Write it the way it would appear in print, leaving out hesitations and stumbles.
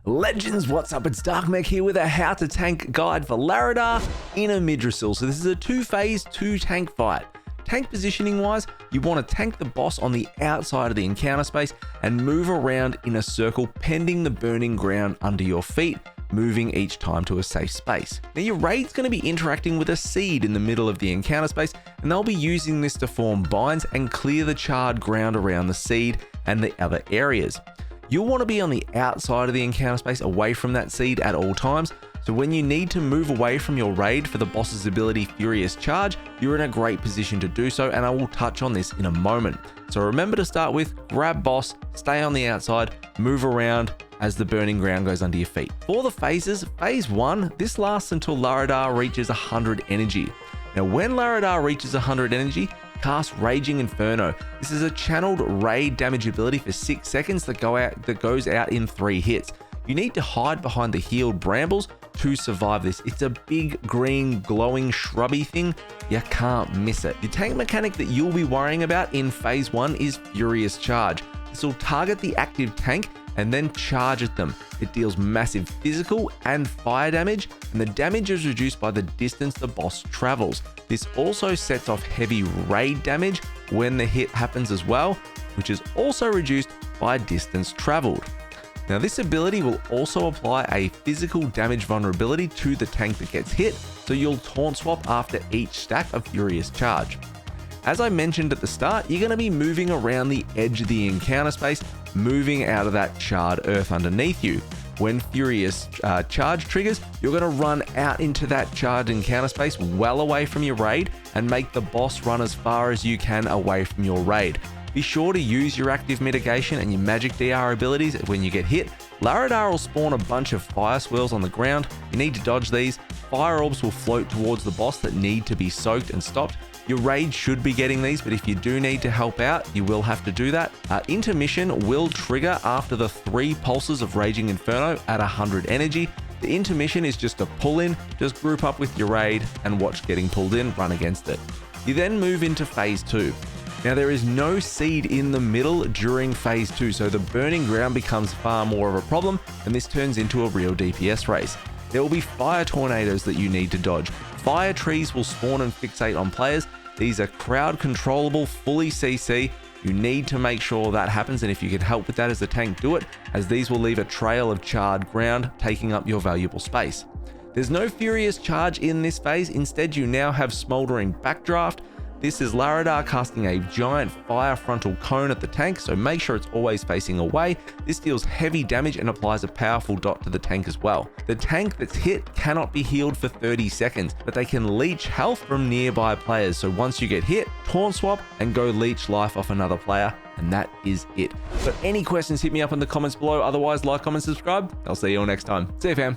Legends, what's up? It's Darkmech here with a how to tank guide for Larodar in Amirdrassil. So this is a 2-phase, 2-tank fight. Tank positioning wise, you want to tank the boss on the outside of the encounter space and move around in a circle pending the burning ground under your feet, moving each time to a safe space. Now your raid's going to be interacting with a seed in the middle of the encounter space, and they'll be using this to form binds and clear the charred ground around the seed and the other areas. You'll want to be on the outside of the encounter space away from that seed at all times, so when you need to move away from your raid for the boss's ability Furious Charge, you're in a great position to do so, and I will touch on this in a moment. So remember to start with, grab boss, stay on the outside, move around as the burning ground goes under your feet. For the phases, phase 1, this lasts until Larodar reaches 100 energy. Now when Larodar reaches 100 energy, cast Raging Inferno. This is a channeled raid damage ability for 6 seconds that goes out in 3 hits. You need to hide behind the healed brambles to survive this. It's a big green glowing shrubby thing. You can't miss it. The tank mechanic that you'll be worrying about in phase 1 is Furious Charge. This will target the active tank and then charge at them. It deals massive physical and fire damage, and the damage is reduced by the distance the boss travels. This also sets off heavy raid damage when the hit happens as well, which is also reduced by distance traveled. Now this ability will also apply a physical damage vulnerability to the tank that gets hit, so you'll taunt swap after each stack of Furious Charge. As I mentioned at the start, you're going to be moving around the edge of the encounter space, moving out of that charred earth underneath you. When Furious Charge triggers, you're going to run out into that charred encounter space well away from your raid and make the boss run as far as you can away from your raid. Be sure to use your active mitigation and your magic DR abilities when you get hit. Larodar will spawn a bunch of fire swirls on the ground. You need to dodge these. Fire orbs will float towards the boss that need to be soaked and stopped. Your raid should be getting these, but if you do need to help out, you will have to do that. Intermission will trigger after the 3 pulses of Raging Inferno at 100 energy. The intermission is just a pull in, just group up with your raid and watch getting pulled in, run against it. You then move into phase 2. Now there is no seed in the middle during phase 2, so the burning ground becomes far more of a problem, and this turns into a real DPS race. There will be fire tornadoes that you need to dodge. Fire trees will spawn and fixate on players. These are crowd controllable, fully CC. You need to make sure that happens, and if you can help with that as a tank, do it, as these will leave a trail of charred ground taking up your valuable space. There's no Furious Charge in this phase. Instead, you now have Smoldering Backdraft. This is Larodar casting a giant fire frontal cone at the tank, so make sure it's always facing away. This deals heavy damage and applies a powerful dot to the tank as well. The tank that's hit cannot be healed for 30 seconds, but they can leech health from nearby players. So once you get hit, taunt swap and go leech life off another player, and that is it. But any questions, hit me up in the comments below. Otherwise, like, comment, subscribe. I'll see you all next time. See you, fam.